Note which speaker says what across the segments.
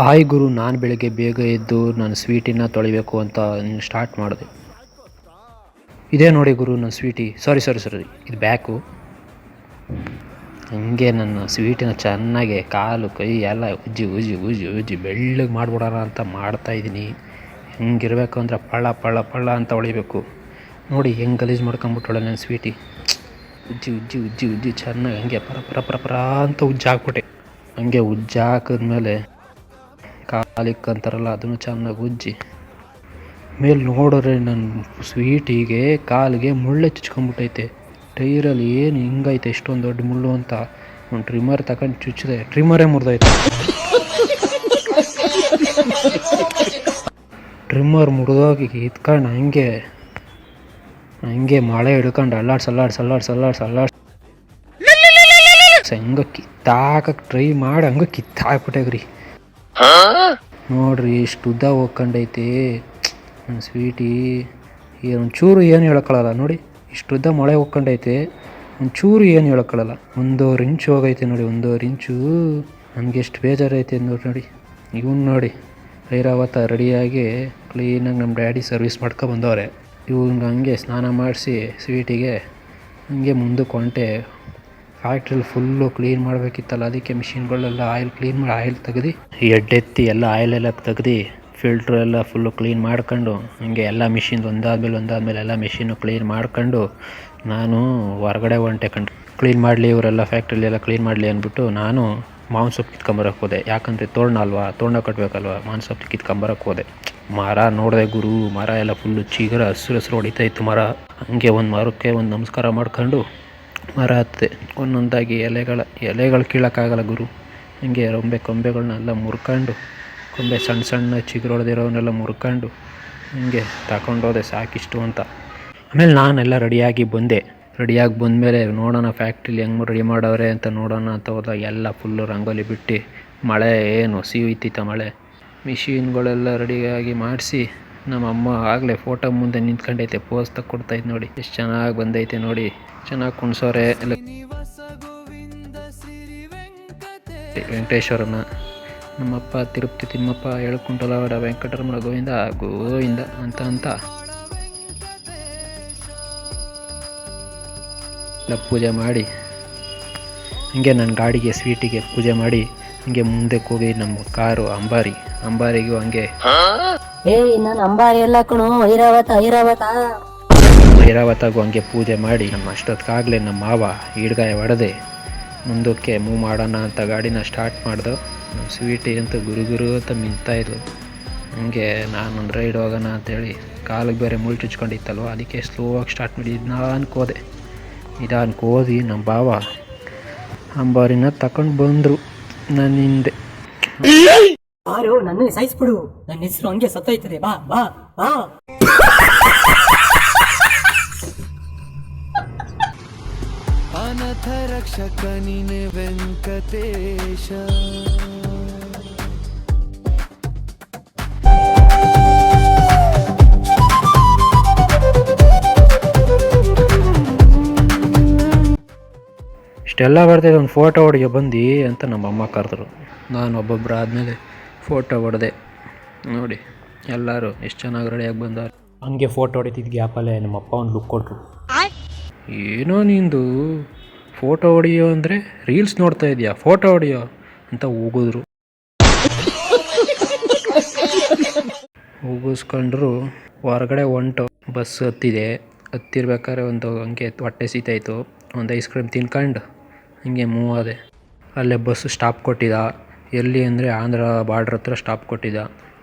Speaker 1: Hi ಗುರು, ನಾನು ಬೆಳಿಗ್ಗೆ ಬೇಗ ಎದ್ದು ನಾನು ಸ್ವೀಟಿನ ತೊಳಿಬೇಕು ಅಂತ ಸ್ಟಾರ್ಟ್ ಮಾಡಿದೆ. ಇದೇ ನೋಡಿ ಗುರು ನನ್ನ ಸ್ವೀಟಿ. ಸಾರಿ ಇದು ಬ್ಯಾಕು. ಹಂಗೆ ನನ್ನ ಸ್ವೀಟಿನ ಚೆನ್ನಾಗೆ ಕಾಲು ಕೈ ಎಲ್ಲ ಉಜ್ಜಿ ಉಜ್ಜಿ ಉಜ್ಜಿ ಉಜ್ಜಿ ಬೆಳ್ಳಗೆ ಮಾಡಿಬಿಡೋಣ ಅಂತ ಮಾಡ್ತಾಯಿದ್ದೀನಿ. ಹೆಂಗಿರ್ಬೇಕು ಅಂದರೆ ಪಳ್ಳ ಪಳ್ಳ ಪಳ್ಳ ಅಂತ ಹೊಳಿಬೇಕು. ನೋಡಿ ಹೆಂಗೆ ಗಲೀಜು ಮಾಡ್ಕೊಂಬಿಟ್ಟಳೆ ನನ್ನ ಸ್ವೀಟಿ. ಉಜ್ಜಿ ಉಜ್ಜಿ ಉಜ್ಜಿ ಉಜ್ಜಿ ಚೆನ್ನಾಗಿ ಹಂಗೆ ಪರ ಪರ ಪರ ಪರ ಅಂತ ಉಜ್ಜಿ ಹಾಕ್ಬಿಟ್ಟೆ. ಹಂಗೆ ಉಜ್ಜಿ ಹಾಕಿದ್ಮೇಲೆ ಕಾಲಿಕ್ಕಂತಾರಲ್ಲ ಅದನ್ನು ಚೆನ್ನಾಗಿ ಉಜ್ಜಿ ಮೇಲೆ ನೋಡಿದ್ರೆ ನನ್ನ ಸ್ವೀಟಿಗೆ ಕಾಲಿಗೆ ಮುಳ್ಳೆ ಚುಚ್ಕೊಂಡ್ಬಿಟ್ಟೈತೆ. ಟೈರಲ್ಲಿ ಏನು ಹಿಂಗೈತೆ ಎಷ್ಟೊಂದು ದೊಡ್ಡ ಮುಳ್ಳು ಅಂತ ಒಂದು ಟ್ರಿಮ್ಮರ್ ತಗೊಂಡು ಚುಚ್ಚಿದೆ, ಟ್ರಿಮ್ಮರೇ ಮುರಿದೈತೆ. ಟ್ರಿಮ್ಮರ್ ಮುರಿದೋಗಿ ಇತ್ಕೊಂಡು ಹಂಗೆ ಮಳೆ ಹಿಡ್ಕೊಂಡು ಅಲ್ಲಾಡ್ಸ್ ಹಂಗೆ ಕಿತ್ತಾಕಕ್ಕೆ ಟ್ರೈ ಮಾಡಿ ಹಂಗೆ ಕಿತ್ತಾಕ್ಬಿಟ್ಟೆಗ್ರಿ. ನೋಡ್ರಿ ಇಷ್ಟು ಉದ್ದ ಹೋಗ್ಕೊಂಡೈತೆ ನನ್ನ ಸ್ವೀಟಿ. ಒಂಚೂರು ಏನು ಹೇಳಕ್ಕೊಳ್ಳಲ್ಲ ನೋಡಿ, ಇಷ್ಟು ಉದ್ದ ಮಳೆ ಹೋಗ್ಕೊಂಡೈತೆ, ಒಂಚೂರು ಏನು ಹೇಳಕ್ಕೊಳ್ಳಲ್ಲ. 1.5 ಇಂಚು ಹೋಗೈತೆ ನೋಡಿ, 1.5 ಇಂಚು. ನನಗೆ ಎಷ್ಟು ಬೇಜಾರೈತೆ ನೋಡಿ. ಇವನು ನೋಡಿ ಐರಾವತ ರೆಡಿಯಾಗಿ ಕ್ಲೀನಾಗಿ ನಮ್ಮ ಡ್ಯಾಡಿ ಸರ್ವಿಸ್ ಬಂದವ್ರೆ. ಇವ್ನಿಗೆ ಹಂಗೆ ಸ್ನಾನ ಮಾಡಿಸಿ ಸ್ವೀಟಿಗೆ ಹಂಗೆ ಮುಂದಕ್ಕೆ ಹೊಂಟೆ. ಫ್ಯಾಕ್ಟ್ರಿಲಿ ಫುಲ್ಲು ಕ್ಲೀನ್ ಮಾಡಬೇಕಿತ್ತಲ್ಲ, ಅದಕ್ಕೆ ಮಿಷಿನ್ಗಳೆಲ್ಲ ಆಯಿಲ್ ತೆಗ್ದು ಎಡ್ಡೆತ್ತಿ ಎಲ್ಲ ಆಯಿಲೆಲ್ಲ ತೆಗ್ದು ಫಿಲ್ಟ್ರು ಎಲ್ಲ ಫುಲ್ಲು ಕ್ಲೀನ್ ಮಾಡ್ಕೊಂಡು ಹಂಗೆ ಎಲ್ಲ ಮಿಷಿನ್ ಒಂದಾದ್ಮೇಲೆ ಎಲ್ಲ ಮಿಷಿನ್ನು ಕ್ಲೀನ್ ಮಾಡ್ಕೊಂಡು ನಾನು ಹೊರಗಡೆ ಹೊಂಟೆ ಕ್ಲೀನ್ ಮಾಡಲಿ ಇವರೆಲ್ಲ ಫ್ಯಾಕ್ಟ್ರಿಲೆಲ್ಲ ಕ್ಲೀನ್ ಮಾಡಲಿ ಅಂದ್ಬಿಟ್ಟು ನಾನು ಮಾವಿನ ಸೊಪ್ಪು ಕಿತ್ಕೊಂಬರಕ್ಕೆ ಹೋದೆ. ಯಾಕಂದರೆ ತೋರಣ ಕಟ್ಟಬೇಕಲ್ವ, ಮಾವಿನ ಸೊಪ್ಪು ಕಿತ್ಕೊಂಬರಕ್ಕೆ ಹೋದೆ. ಮರ ನೋಡಿದೆ ಗುರು, ಮರ ಎಲ್ಲ ಫುಲ್ಲು ಚಿಗುರ ಹಸಿರು ಹೊಡಿತಾಯಿತ್ತು ಮರ. ಹಂಗೆ ಒಂದು ಮರಕ್ಕೆ ಒಂದು ನಮಸ್ಕಾರ ಮಾಡ್ಕೊಂಡು ಮರ ಹತ್ತಿದೆ. ಒಂದೊಂದಾಗಿ ಎಲೆಗಳು ಕೀಳೋಕ್ಕಾಗಲ್ಲ ಗುರು. ಹಂಗೆ ಕೊಂಬೆಗಳನ್ನೆಲ್ಲ ಮುರ್ಕೊಂಡು, ಕೊಂಬೆ ಸಣ್ಣ ಚಿಗುರು ಹೊಡೆದಿರೋವನ್ನೆಲ್ಲ ಮುರ್ಕೊಂಡು ಹಂಗೆ ತಗೊಂಡೋದೆ ಸಾಕಿಷ್ಟು ಅಂತ. ಆಮೇಲೆ ನಾನೆಲ್ಲ ರೆಡಿಯಾಗಿ ಬಂದಮೇಲೆ ನೋಡೋಣ ಫ್ಯಾಕ್ಟ್ರಿಲಿ ಹೆಂಗೆ ರೆಡಿ ಮಾಡವ್ರೆ ಅಂತ ನೋಡೋಣ ಅಂತ ಹೋದಾಗ ಎಲ್ಲ ಫುಲ್ಲು ರಂಗೋಲಿ ಬಿಟ್ಟು ಮಳೆ ಏನು ಸಿಹಿತಿತ್ತ ಮಳೆ. ಮಿಷಿನ್ಗಳೆಲ್ಲ ರೆಡಿಯಾಗಿ ಮಾಡಿಸಿ ನಮ್ಮಮ್ಮ ಆಗಲೇ ಫೋಟೋ ಮುಂದೆ ನಿಂತ್ಕೊಂಡೈತೆ, ಪೋಸ್ ಕೊಡ್ತಾಯಿದ್ದು ನೋಡಿ. ಎಷ್ಟು ಚೆನ್ನಾಗಿ ಬಂದೈತೆ ನೋಡಿ, ಚೆನ್ನಾಗಿ ಕುಣ್ಸೋರೆ ಎಲ್ಲ. ವೆಂಕಟೇಶ್ವರನ ನಮ್ಮಪ್ಪ ತಿರುಪತಿ ತಿಮ್ಮಪ್ಪ ಹೇಳ್ಕೊಂಡಲ್ಲ ವೆಂಕಟರಮಣ ಗೋವಿಂದ ಅಂತ ಎಲ್ಲ ಪೂಜೆ ಮಾಡಿ ಹಂಗೆ ನನ್ನ ಗಾಡಿಗೆ ಸ್ವೀಟಿಗೆ ಪೂಜೆ ಮಾಡಿ ಹಂಗೆ ಮುಂದಕ್ಕೆ ಹೋಗಿ ನಮ್ಮ ಕಾರು ಅಂಬಾರಿಗೂ ಹಂಗೆ
Speaker 2: ನಾನು ಅಂಬಾರಿ ಎಲ್ಲ ಕಣೋ
Speaker 1: ಐರಾವತಗೂ ಹಂಗೆ ಪೂಜೆ ಮಾಡಿ ನಮ್ಮ ಅಷ್ಟೊತ್ತಿಗಾಗಲೇ ನಮ್ಮ ಮಾವ ಈಡ್ಗಾಯ ಹೊಡೆದೆ ಮುಂದಕ್ಕೆ ಮೂವ್ ಮಾಡೋಣ ಅಂತ ಗಾಡಿನ ಸ್ಟಾರ್ಟ್ ಮಾಡ್ದು. ನಮ್ಮ ಸ್ವೀಟಿ ಅಂತ ಗುರು ಅಂತ ಮಿಂತಾಯಿದ್ಲು. ಹಂಗೆ ನಾನೊಂದು ರೈಡ್ ಹೋಗೋಣ ಅಂತೇಳಿ ಕಾಲಿಗೆ ಬೇರೆ ಮುಳ್ಳು ಚುಚ್ಕೊಂಡಿತ್ತಲ್ವ, ಅದಕ್ಕೆ ಸ್ಲೋವಾಗಿ ಸ್ಟಾರ್ಟ್ ಮಾಡಿ ನಿಧಾನಕ್ಕೆ ಹೋದಿ ನಮ್ಮ ಬಾವ ಅಂಬಾರಿನ ತಗೊಂಡು ಬಂದರು ನನ್ನ ಹಿಂದೆ.
Speaker 2: ನನ್ನ ಸಾಯಿಸ್ಬಿಡು, ನನ್ನ ಹೆಸರು ಹಂಗೆ ಸತ್ತೋಯ್ತದೆ, ಬಾ ಬಾ ಬಾ.
Speaker 3: ಅನಾಥ ರಕ್ಷಕ ನೀನೆ ವೆಂಕಟೇಶ.
Speaker 1: ಇಷ್ಟೆಲ್ಲ ಬರ್ತಿದ್ದು ಒಂದು ಫೋಟೋ ಹೊಡೆಗೆ ಬಂದು ಅಂತ ನಮ್ಮಮ್ಮ ಕರೆದ್ರು. ನಾನು ಒಬ್ಬೊಬ್ಬರು ಆದಮೇಲೆ ಫೋಟೋ ಹೊಡೆದೆ. ನೋಡಿ ಎಲ್ಲರೂ ಎಷ್ಟು ಚೆನ್ನಾಗಿ ರೆಡಿಯಾಗಿ ಬಂದವ್ರು. ಹಂಗೆ ಫೋಟೋ ಹೊಡಿತಿದ್ದ ಗ್ಯಾಪಲ್ಲೇ ನಮ್ಮಪ್ಪ ಒಂದು ಲುಕ್ ಕೊಟ್ಟರು. ಏನೋ ನಿಂದು ಫೋಟೋ ಹೊಡಿಯೋ ಅಂದರೆ ರೀಲ್ಸ್ ನೋಡ್ತಾ ಇದೆಯಾ, ಫೋಟೋ ಹೊಡಿಯೋ ಅಂತ ಹೋಗಿಸ್ಕೊಂಡ್ರು. ಹೊರಗಡೆ ಹೊಂಟು ಬಸ್ ಹತ್ತಿರ್ಬೇಕಾದ್ರೆ ಒಂದು ಹಂಗೆ ಹೊಟ್ಟೆ ಸೀತಾಯಿತು, ಒಂದು ಐಸ್ ಕ್ರೀಮ್ ತಿನ್ಕೊಂಡು ಹಂಗೆ ಮೂವ್ ಆದೆ. ಅಲ್ಲೇ ಬಸ್ ಸ್ಟಾಪ್ ಕೊಟ್ಟಿದ್ದ. ಎಲ್ಲಿ ಅಂದರೆ ಆಂಧ್ರ ಬಾರ್ಡ್ರ್ ಹತ್ರ ಸ್ಟಾಪ್ ಕೊಟ್ಟಿದ್ದ.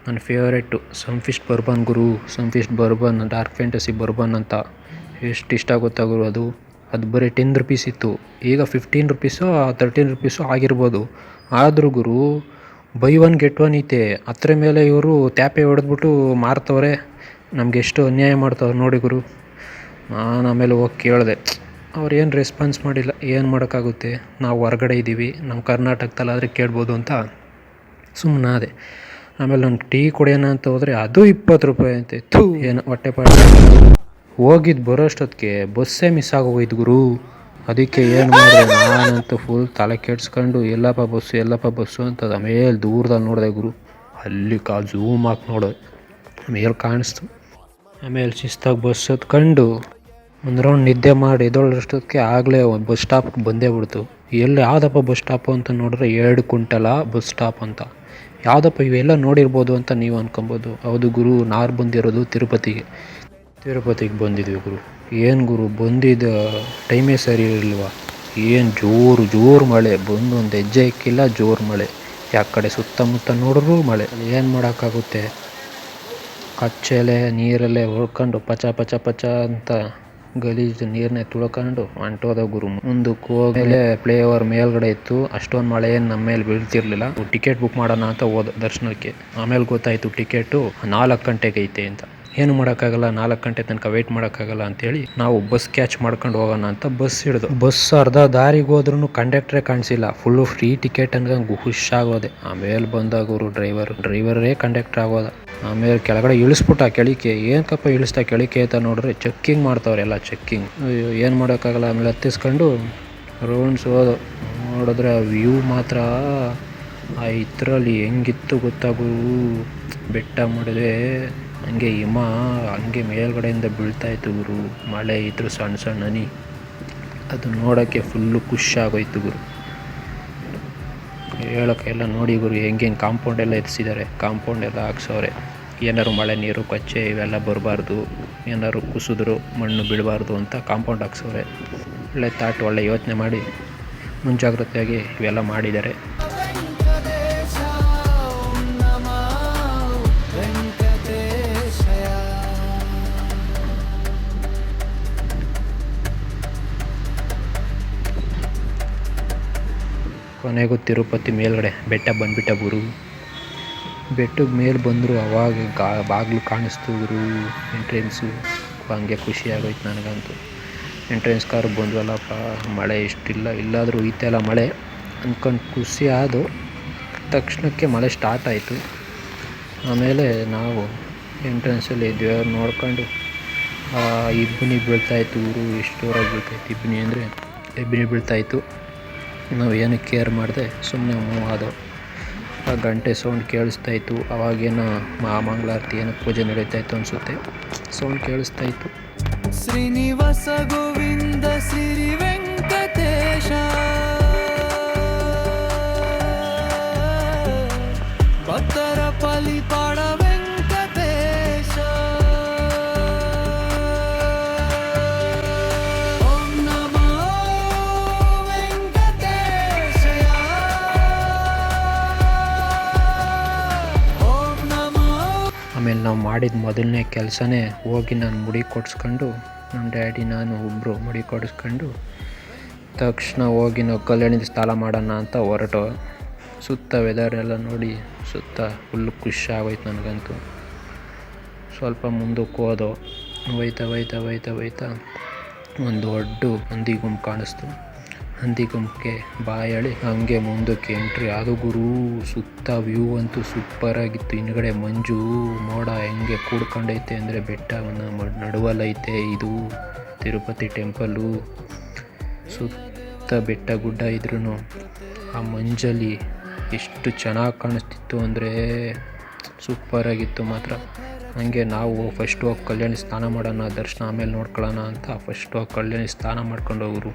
Speaker 1: ನನ್ನ ಫೇವ್ರೇಟು ಸನ್ಫೀಸ್ಟ್ ಬರ್ಬನ್ ಗುರು, Sunfeast bourbon dark fantasy bourbon ಅಂತ. ಎಷ್ಟು ಇಷ್ಟ ಗೊತ್ತಾ ಗುರು, ಅದು ಬರೀ 10 ರೂಪೀಸ್ ಇತ್ತು. ಈಗ 15 ರೂಪೀಸೋ 13 ರೂಪೀಸೋ ಆಗಿರ್ಬೋದು. ಆದರೂ ಗುರು ಬೈ 1 get 1 ಐತೆ. ಹತ್ರ ಮೇಲೆ ಇವರು ತ್ಯಾಪೆ ಹೊಡೆದ್ಬಿಟ್ಟು ಮಾರ್ತವ್ರೆ. ನಮಗೆ ಎಷ್ಟು ಅನ್ಯಾಯ ಮಾಡ್ತವ್ರು ನೋಡಿ ಗುರು. ನಾನು ಆಮೇಲೆ ಹೋಗಿ ಕೇಳಿದೆ, ಅವ್ರು ಏನು ರೆಸ್ಪಾನ್ಸ್ ಮಾಡಿಲ್ಲ. ಏನು ಮಾಡೋಕ್ಕಾಗುತ್ತೆ, ನಾವು ಹೊರಗಡೆ ಇದ್ದೀವಿ, ನಮ್ಮ ಕರ್ನಾಟಕದಲ್ಲಾದರೆ ಕೇಳ್ಬೋದು ಅಂತ ಸುಮ್ಮನಾದೆ. ಆಮೇಲೆ ನಾನು ಟೀ ಕುಡಿಯೋಣ ಅಂತ ಹೋದರೆ ಅದು 20 ರೂಪಾಯಿ ಅಂತೆ. ಏನು ಹೊಟ್ಟೆಪಾಡ. ಹೋಗಿದ್ದು ಬರೋಷ್ಟೊತ್ತಿಗೆ ಬಸ್ಸೇ ಮಿಸ್ ಆಗೋಗಿದ್ದು ಗುರು. ಅದಕ್ಕೆ ಏನು ಮಾಡಿದೆ, ನಾನಂತೂ ಫುಲ್ ತಲೆ ಕೆಡ್ಸ್ಕೊಂಡು ಎಲ್ಲಪ್ಪ ಬಸ್ಸು ಅಂತ ಆಮೇಲೆ ದೂರದಲ್ಲಿ ನೋಡಿದೆ ಗುರು. ಅಲ್ಲಿ ಝೂಮ್ ಹಾಕಿ ನೋಡೋ ಮೇಲೆ ಕಾಣಿಸ್ತು. ಆಮೇಲೆ ಶಿಸ್ತಾಗಿ ಬಸ್ ಹತ್ಕೊಂಡು ಒಂದು ರೌಂಡ್ ನಿದ್ದೆ ಮಾಡಿ ಎದ್ದೊಳ್ಳಷ್ಟೊತ್ತಿಗೆ ಆಗಲೇ ಒಂದು ಬಸ್ ಸ್ಟಾಪ್ಗೆ ಬಂದೇ ಬಿಡ್ತು. ಎಲ್ಲಿ ಯಾವುದಪ್ಪ ಬಸ್ ಸ್ಟಾಪು ಅಂತ ನೋಡಿದ್ರೆ 2 ಕುಂಟಲ ಬಸ್ ಸ್ಟಾಪ್ ಅಂತ. ಯಾವುದಪ್ಪ ಇವೆಲ್ಲ ನೋಡಿರ್ಬೋದು ಅಂತ ನೀವು ಅಂದ್ಕೊಬೋದು. ಹೌದು ಗುರು, ನಾರು ಬಂದಿರೋದು ತಿರುಪತಿಗೆ ಬಂದಿದ್ವಿ ಗುರು. ಏನು ಗುರು, ಬಂದಿದ್ದ ಟೈಮೇ ಸರಿ ಇರಲಿಲ್ವ. ಏನು ಜೋರು ಮಳೆ ಬಂದು ಒಂದು ಹೆಜ್ಜೆ ಇಕ್ಕಿಲ್ಲ, ಜೋರು ಮಳೆ. ಕಡೆ ಸುತ್ತಮುತ್ತ ನೋಡಿದ್ರು ಮಳೆ. ಏನು ಮಾಡೋಕ್ಕಾಗುತ್ತೆ, ಕಚ್ಚೆಲೆ ನೀರಲ್ಲೇ ಉಳ್ಕೊಂಡು ಪಚ ಅಂತ ಗಲೀಜು ನೀರನ್ನೇ ತುಳ್ಕೊಂಡು ಹೊಂಟೋದ ಗುರು. ಮುಂದಕ್ಕೆ ಹೋಗಲೇ ಪ್ಲೇ ಓವರ್ ಮೇಲ್ಗಡೆ ಇತ್ತು. ಅಷ್ಟೊಂದು ಮಳೆ ಏನು ನಮ್ಮ ಮೇಲೆ ಬೀಳ್ತಿರ್ಲಿಲ್ಲ. ಟಿಕೆಟ್ ಬುಕ್ ಮಾಡೋಣ ಅಂತ ಹೋದ ದರ್ಶನಕ್ಕೆ. ಆಮೇಲೆ ಗೊತ್ತಾಯಿತು ಟಿಕೆಟು 4 ಗಂಟೆಗೆ ಐತೆ ಅಂತ. ಏನು ಮಾಡೋಕ್ಕಾಗಲ್ಲ, 4 ಗಂಟೆ ತನಕ ವೆಯ್ಟ್ ಮಾಡೋಕ್ಕಾಗಲ್ಲ ಅಂತೇಳಿ ನಾವು ಬಸ್ ಕ್ಯಾಚ್ ಮಾಡ್ಕೊಂಡು ಹೋಗೋಣ ಅಂತ ಬಸ್ ಹಿಡಿದು. ಬಸ್ ಅರ್ಧ ದಾರಿಗೆ ಹೋದ್ರೂ ಕಂಡಕ್ಟ್ರೇ ಕಾಣಿಸಿಲ್ಲ. ಫುಲ್ಲು ಫ್ರೀ ಟಿಕೆಟ್ ಅನ್ಕೊಂಡು ಖುಷಾಗೋದೆ. ಆಮೇಲೆ ಬಂದಾಗ ಅವರು ಡ್ರೈವರೇ ಕಂಡಕ್ಟ್ರ್ ಆಗೋದ. ಆಮೇಲೆ ಕೆಳಗಡೆ ಇಳಿಸ್ಬಿಟ್ಟ. ಕೆಳಿಕೆ ಏನಕ್ಕಪ್ಪ ಇಳಿಸ್ತಾ ಕೆಳಿಕೆ ಅಂತ ನೋಡ್ರೆ ಚೆಕ್ಕಿಂಗ್ ಮಾಡ್ತಾವ್ರೆ, ಎಲ್ಲ ಚೆಕ್ಕಿಂಗ್. ಏನು ಮಾಡೋಕ್ಕಾಗಲ್ಲ. ಆಮೇಲೆ ಹತ್ತಿಸ್ಕೊಂಡು ರೌಂಡ್ಸ್ ಹೋದು. ನೋಡಿದ್ರೆ ಆ ವ್ಯೂ ಮಾತ್ರ ಆ ಇದರಲ್ಲಿ ಹೆಂಗಿತ್ತು ಗೊತ್ತಾಗು. ಬೆಟ್ಟ ಮಾಡಿದ್ರೆ ಹಂಗೆ ಹಿಮ ಹಂಗೆ ಮೇಲ್ಗಡೆಯಿಂದ ಬೀಳ್ತಾಯಿತ್ತು ಗುರು. ಮಳೆ ಇದ್ರು ಸಣ್ಣ ಹನಿ. ಅದು ನೋಡೋಕ್ಕೆ ಫುಲ್ಲು ಖುಷಿಯಾಗೋಯ್ತು ಗುರು. ಹೇಳೋಕ್ಕೆಲ್ಲ ನೋಡಿ ಗುರು, ಹೆಂಗೆ ಕಾಂಪೌಂಡ್ ಎಲ್ಲ ಎತ್ತಿಸಿದ್ದಾರೆ, ಕಾಂಪೌಂಡ್ ಎಲ್ಲ ಹಾಕ್ಸವ್ರೆ. ಏನಾದ್ರು ಮಳೆ ನೀರು ಕೊಚ್ಚೆ ಇವೆಲ್ಲ ಬರಬಾರ್ದು, ಏನಾದ್ರು ಕುಸಿದ್ರು ಮಣ್ಣು ಬೀಳಬಾರ್ದು ಅಂತ ಕಾಂಪೌಂಡ್ ಹಾಕ್ಸವ್ರೆ. ಒಳ್ಳೆ ಯೋಚನೆ ಮಾಡಿ ಮುಂಜಾಗ್ರತೆಯಾಗಿ ಇವೆಲ್ಲ ಮಾಡಿದ್ದಾರೆ. ಕೊನೆಗೂ ತಿರುಪತಿ ಮೇಲ್ಗಡೆ ಬೆಟ್ಟ ಬಂದುಬಿಟ್ಟ ಗುರು. ಬೆಟ್ಟದ ಮೇಲೆ ಬಂದರು. ಅವಾಗ ಬಾಗಿಲು ಕಾಣಿಸ್ತು ಗುರು, ಎಂಟ್ರೆನ್ಸು. ಹಂಗೆ ಖುಷಿಯಾಗೋಯ್ತು ನನಗಂತೂ. ಎಂಟ್ರೆನ್ಸ್ ಕಾರು ಬಂದ್ವಲ್ಲಪ್ಪ, ಮಳೆ ಇಷ್ಟಿಲ್ಲ, ಇಲ್ಲಾದರೂ ಈತೆಲ್ಲ ಮಳೆ ಅಂದ್ಕೊಂಡು ಖುಷಿ ಆದು. ತಕ್ಷಣಕ್ಕೆ ಮಳೆ ಸ್ಟಾರ್ಟ್ ಆಯಿತು. ಆಮೇಲೆ ನಾವು ಎಂಟ್ರೆನ್ಸಲ್ಲಿ ದೇವ್ರು ನೋಡ್ಕೊಂಡು ಇಬ್ಬನಿ ಬೀಳ್ತಾಯಿತ್ತು ಗುರು. ಎಷ್ಟು ಜೋರಾಗಿ ಬೀಳ್ತಾಯಿತ್ತು ಇಬ್ಬನಿ ಅಂದರೆ ಇಬ್ಬನಿ ಬೀಳ್ತಾಯಿತ್ತು. ನಾವು ಏನು ಕೇರ್ ಮಾಡಿದೆ, ಸುಮ್ಮನೆ ಮೂವ್ ಆದವು. ಆ ಗಂಟೆ ಸೌಂಡ್ ಕೇಳಿಸ್ತಾಯಿತ್ತು. ಅವಾಗೇನೋ ಮಹಾಮಂಗಳಾರತಿ ಏನೋ ಪೂಜೆ ನಡೀತಾಯಿತ್ತು ಅನಿಸುತ್ತೆ. ಸೌಂಡ್ ಕೇಳಿಸ್ತಾಯಿತ್ತು.
Speaker 3: ಶ್ರೀನಿವಾಸ ಗೋವಿಂದ ಸಿರಿ ವೆಂಕಟೇಶ ಭಕ್ತರ ಪಾಲಿಪಾಡ ವೆಂಕಟೇಶ. ಓಂ ನಮೋ ವೆಂಕಟೇಶಯ. ಓಂ ನಮೋ.
Speaker 1: ಆಮೇಲೆ ನಾವು ಮಾಡಿದ ಮೊದಲನೇ ಕೆಲಸನೇ ಹೋಗಿ ನಾನು ಮುಡಿ ಕೊಡಿಸ್ಕೊಂಡು, ನಮ್ಮ ಡ್ಯಾಡಿ ನಾನು ಒಬ್ಬರು ಮುಡಿ ಕೊಡಿಸ್ಕೊಂಡು ತಕ್ಷಣ ಹೋಗಿ ನಾವು ಕಲ್ಯಾಣಿದ ಸ್ಥಳ ಮಾಡೋಣ ಅಂತ ಹೊರಟು. ಸುತ್ತ ವೆದರ್ ಎಲ್ಲ ನೋಡಿ ಸುತ್ತ ಫುಲ್ಲು ಖುಷಿ ಆಗೋಯ್ತು ನನಗಂತೂ. ಸ್ವಲ್ಪ ಮುಂದಕ್ಕೆ ಹೋದೋ. ಹೋಯ್ತಾ ಒಂದು ದೊಡ್ಡ ಹಂದಿ ಗುಂಪು ಕಾಣಿಸ್ತು. ಹಂದಿ ಗುಂಪಿಗೆ ಬಾಯ್ ಹೇಳಿ ಹಂಗೆ ಮುಂದಕ್ಕೆ ಎಂಟ್ರಿ ಆದ ಗುರು. ಸುತ್ತ ವ್ಯೂ ಅಂತೂ ಸೂಪರಾಗಿತ್ತು. ಹಿಂದ್ಗಡೆ ಮಂಜು ಮೋಡ ಹೆಂಗೆ ಕೂಡ್ಕೊಂಡೈತೆ ಅಂದರೆ ಬೆಟ್ಟವನ್ನು ನಡುವಲ್ಲೈತೆ ಇದು ತಿರುಪತಿ ಟೆಂಪಲ್ಲು. ಸುತ್ತ ಬೆಟ್ಟ ಗುಡ್ಡ ಇದ್ರೂ ಆ ಮಂಜಲ್ಲಿ ಎಷ್ಟು ಚೆನ್ನಾಗಿ ಕಾಣಿಸ್ತಿತ್ತು ಅಂದರೆ ಸೂಪರಾಗಿತ್ತು ಮಾತ್ರ. ಹಾಗೆ ನಾವು ಫಸ್ಟ್ ಹೋಗಿ ಕಲ್ಯಾಣಿ ಸ್ನಾನ ಮಾಡೋಣ, ದರ್ಶನ ಆಮೇಲೆ ನೋಡ್ಕೊಳ್ಳೋಣ ಅಂತ ಫಸ್ಟ್ ಹೋಗಿ ಕಲ್ಯಾಣಿ ಸ್ನಾನ ಮಾಡ್ಕೊಂಡು ಹೋಗ್ರು.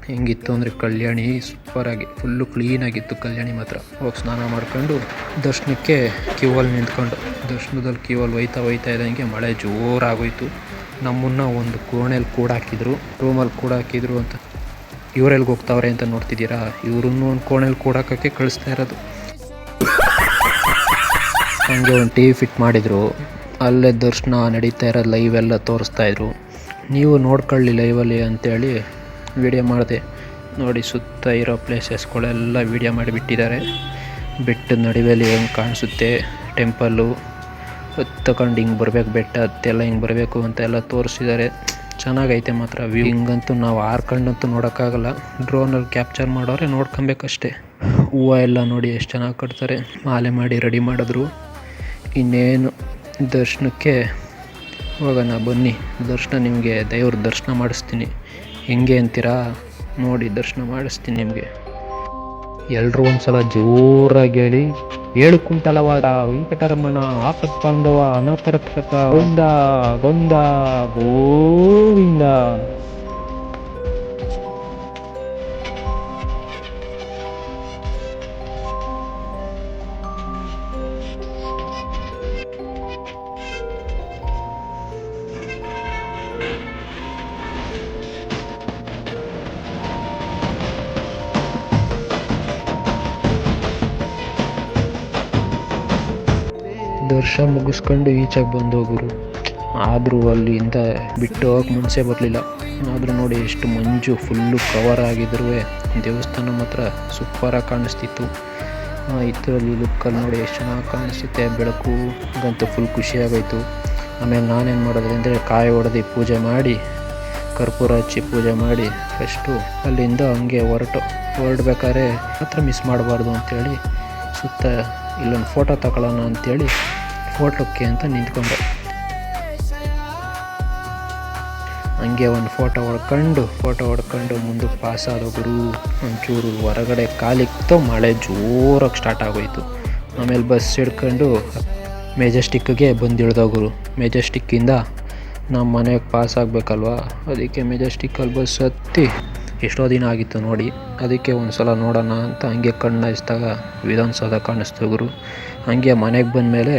Speaker 1: ಹೆಂಗಿತ್ತು ಅಂದರೆ ಕಲ್ಯಾಣಿ ಸೂಪರಾಗಿ ಫುಲ್ಲು ಕ್ಲೀನಾಗಿತ್ತು ಕಲ್ಯಾಣಿ ಮಾತ್ರ. ಹೋಗಿ ಸ್ನಾನ ಮಾಡ್ಕೊಂಡು ದರ್ಶನಕ್ಕೆ ಕ್ಯೂವಲ್ಲಿ ನಿಂತ್ಕೊಂಡು, ದರ್ಶನದಲ್ಲಿ ಕ್ಯೂವಲ್ಲಿ ಹೋಯ್ತಾ ಇದ್ದಂಗೆ ಮಳೆ ಜೋರಾಗೋಯ್ತು. ನಮ್ಮನ್ನು ಒಂದು ಕೋಣೆಯಲ್ಲಿ ಕೂಡಾಕಿದ್ರು, ರೂಮಲ್ಲಿ ಕೂಡಾಕಿದ್ರು ಅಂತ. ಇವರೆಲ್ಲಿಗೆ ಹೋಗ್ತಾವ್ರೆ ಅಂತ ನೋಡ್ತಿದ್ದೀರಾ, ಇವ್ರನ್ನೂ ಒಂದು ಕೋಣೆಯಲ್ಲಿ ಕೂಡಾಕಕ್ಕೆ ಕಳಿಸ್ತಾ ಇರೋದು. ಹಂಗೆ ಒಂದು ಟಿ ವಿ ಫಿಟ್ ಮಾಡಿದರು. ಅಲ್ಲೇ ದರ್ಶನ ನಡೀತಾ ಇರೋದು ಲೈವ್ ಎಲ್ಲ ತೋರಿಸ್ತಾಯಿದ್ರು. ನೀವು ನೋಡ್ಕೊಳ್ಳಿ ಲೈವಲ್ಲಿ ಅಂತೇಳಿ ವೀಡಿಯೋ ಮಾಡಿದೆ. ನೋಡಿ ಸುತ್ತ ಇರೋ ಪ್ಲೇಸಸ್ಗಳೆಲ್ಲ ವೀಡಿಯೋ ಮಾಡಿಬಿಟ್ಟಿದ್ದಾರೆ. ಬೆಟ್ಟದ ನಡುವೆಯಲ್ಲಿ ಹೆಂಗೆ ಕಾಣಿಸುತ್ತೆ ಟೆಂಪಲ್ಲು, ಹತ್ತಕೊಂಡು ಹಿಂಗೆ ಬರಬೇಕು, ಬೆಟ್ಟ ಹತ್ತೆಲ್ಲ ಹಿಂಗೆ ಬರಬೇಕು ಅಂತ ಎಲ್ಲ ತೋರಿಸಿದ್ದಾರೆ. ಚೆನ್ನಾಗೈತೆ ಮಾತ್ರ ವ್ಯೂ. ಹಿಂಗಂತೂ ನಾವು ಆರ್ಕೊಂಡಂತೂ ನೋಡೋಕ್ಕಾಗಲ್ಲ, ಡ್ರೋನಲ್ಲಿ ಕ್ಯಾಪ್ಚರ್ ಮಾಡೋರೆ ನೋಡ್ಕೊಬೇಕಷ್ಟೆ. ಹೂವು ಎಲ್ಲ ನೋಡಿ ಎಷ್ಟು ಚೆನ್ನಾಗಿ ಕಟ್ತಾರೆ, ಮಾಲೆ ಮಾಡಿ ರೆಡಿ ಮಾಡಿದ್ರು. ಇನ್ನೇನು ದರ್ಶನಕ್ಕೆ ಹೋಗೋಣ ಬನ್ನಿ. ದರ್ಶನ ನಿಮಗೆ ದೇವ್ರ ದರ್ಶನ ಮಾಡಿಸ್ತೀನಿ. ಹೆಂಗೆ ಅಂತೀರಾ ನೋಡಿ, ದರ್ಶನ ಮಾಡಿಸ್ತೀನಿ ನಿಮಗೆ. ಎಲ್ಲರೂ ಒಂದ್ಸಲ ಜೋರಾಗಿ ಹೇಳಿ 7 ಕುಂಟಲವಾದ ವೆಂಕಟರಮಣ ಆಪತ್ ಬಾಂಧವ ಅನಾಥರಕ್ಷಕ ಗೊಂದ ಗೊಂದ ಗೋವಿಂದ. ದರ್ಶನ ಮುಗಿಸ್ಕೊಂಡು ಈಚೆಗೆ ಬಂದು ಗುರು. ಆದರೂ ಅಲ್ಲಿಂದ ಬಿಟ್ಟು ಹೋಗಕ್ಕೆ ಮನಸ್ಸೇ ಬರಲಿಲ್ಲ. ಆದರೂ ನೋಡಿ ಎಷ್ಟು ಮಂಜು ಫುಲ್ಲು ಕವರ್ ಆಗಿದ್ರೂ ದೇವಸ್ಥಾನ ಮಾತ್ರ ಸೂಪರಾಗಿ ಕಾಣಿಸ್ತಿತ್ತು. ಇದರಲ್ಲಿ ಲುಕ್ಕಲ್ಲಿ ನೋಡಿ ಎಷ್ಟು ಚೆನ್ನಾಗಿ ಕಾಣಿಸ್ತಿತ್ತೆ. ಬೆಳಕು ಗಂತೂ ಫುಲ್ ಖುಷಿಯಾಗೋಯ್ತು. ಆಮೇಲೆ ನಾನೇನು ಮಾಡೋದು ಅಂದರೆ ಕಾಯಿ ಹೊಡೆದು ಪೂಜೆ ಮಾಡಿ ಕರ್ಪೂರ ಹಚ್ಚಿ ಪೂಜೆ ಮಾಡಿ ಫಸ್ಟು ಅಲ್ಲಿಂದ ಹಂಗೆ ಹೊರಡ್ಬೇಕಾದ್ರೆ ಮಾತ್ರ ಮಿಸ್ ಮಾಡಬಾರ್ದು ಅಂಥೇಳಿ ಸುತ್ತ ಇಲ್ಲೊಂದು ಫೋಟೋ ತಗೊಳ್ಳೋಣ ಅಂಥೇಳಿ ಫೋಟೋಕ್ಕೆ ಅಂತ ನಿಂತ್ಕೊಂಡೆ. ಹಂಗೆ ಒಂದು ಫೋಟೋ ಹೊಡ್ಕೊಂಡು ಮುಂದಕ್ಕೆ ಪಾಸ್ ಆದ ಗುರು. ಒಂಚೂರು ಹೊರಗಡೆ ಕಾಲಿಕ್ತು ಮಳೆ ಜೋರಾಗಿ ಸ್ಟಾರ್ಟ್ ಆಗೋಯ್ತು. ಆಮೇಲೆ ಬಸ್ ಹಿಡ್ಕೊಂಡು ಮೆಜೆಸ್ಟಿಕ್ಗೆ ಬಂದು ಇಳ್ದ ಗುರು. ಮೆಜೆಸ್ಟಿಕ್ಕಿಂದ ನಮ್ಮ ಮನೆಗೆ ಪಾಸ್ ಆಗಬೇಕಲ್ವ, ಅದಕ್ಕೆ ಮೆಜೆಸ್ಟಿಕ್ಕಲ್ಲಿ ಬಸ್ ಹತ್ತಿ ಎಷ್ಟೋ ದಿನ ಆಗಿತ್ತು ನೋಡಿ. ಅದಕ್ಕೆ ಒಂದು ಸಲ ನೋಡೋಣ ಅಂತ ಹಂಗೆ ಕಣ್ಣಾಯಿಸಿದಾಗ ವಿಧಾನಸೌಧ ಕಾಣಿಸ್ತು ಗುರು. ಹಂಗೆ ಮನೆಗೆ ಬಂದಮೇಲೆ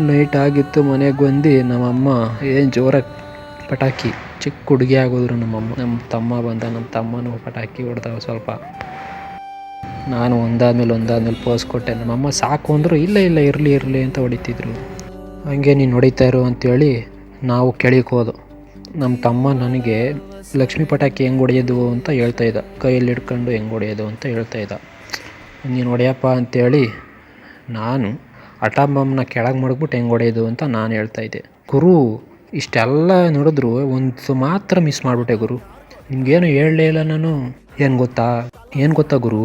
Speaker 1: ನೈಟ್ ಆಗಿತ್ತು. ಮನೆಗೆ ಬಂದು ನಮ್ಮಮ್ಮ ಏನು ಜೋರಾಗಿ ಪಟಾಕಿ, ಚಿಕ್ಕ ಹುಡುಗಿ ಆಗೋದ್ರು ನಮ್ಮಮ್ಮ. ನಮ್ಮ ತಮ್ಮನೂ ಪಟಾಕಿ ಹೊಡೆದವ ಸ್ವಲ್ಪ. ನಾನು ಒಂದಾದ್ಮೇಲೆ ಪೋಸ್ ಕೊಟ್ಟೆ. ನಮ್ಮಮ್ಮ ಸಾಕು ಅಂದರು. ಇಲ್ಲ ಇರಲಿ ಅಂತ ಹೊಡಿತಿದ್ರು. ಹಂಗೆ ನೀನು ಹೊಡಿತಾ ಇರು ಅಂತೇಳಿ ನಾವು ಕೆಳಗೆ ಹೋದೋ. ನಮ್ಮ ತಮ್ಮ ನನಗೆ ಲಕ್ಷ್ಮೀ ಪಟಾಕಿ ಹೆಂಗೆ ಹೊಡೆಯೋದು ಅಂತ ಹೇಳ್ತಾಯಿದ್ದ. ಕೈಯಲ್ಲಿ ಹಿಡ್ಕೊಂಡು ಹೆಂಗೆ ಹೊಡೆಯೋದು ಅಂತ ಹೇಳ್ತಾಯಿದ್ದ. ನೀನು ಹೊಡೆಯಪ್ಪ ಅಂತೇಳಿ ನಾನು ಅಟಾಂಬಮ್ನ ಕೆಳಗೆ ಮಡಗ್ಬಿಟ್ಟು ಹೆಂಗೆ ಹೊಡೆಯೋದು ಅಂತ ನಾನು ಹೇಳ್ತಾಯಿದ್ದೆ. ಗುರು ಇಷ್ಟೆಲ್ಲ ನೋಡಿದ್ರು ಒಂದು ಮಾತ್ರ ಮಿಸ್ ಮಾಡಿಬಿಟ್ಟೆ ಗುರು. ನಿಮಗೇನು ಹೇಳಲೇ ಇಲ್ಲ ನಾನು. ಏನು ಗೊತ್ತಾ ಗುರು,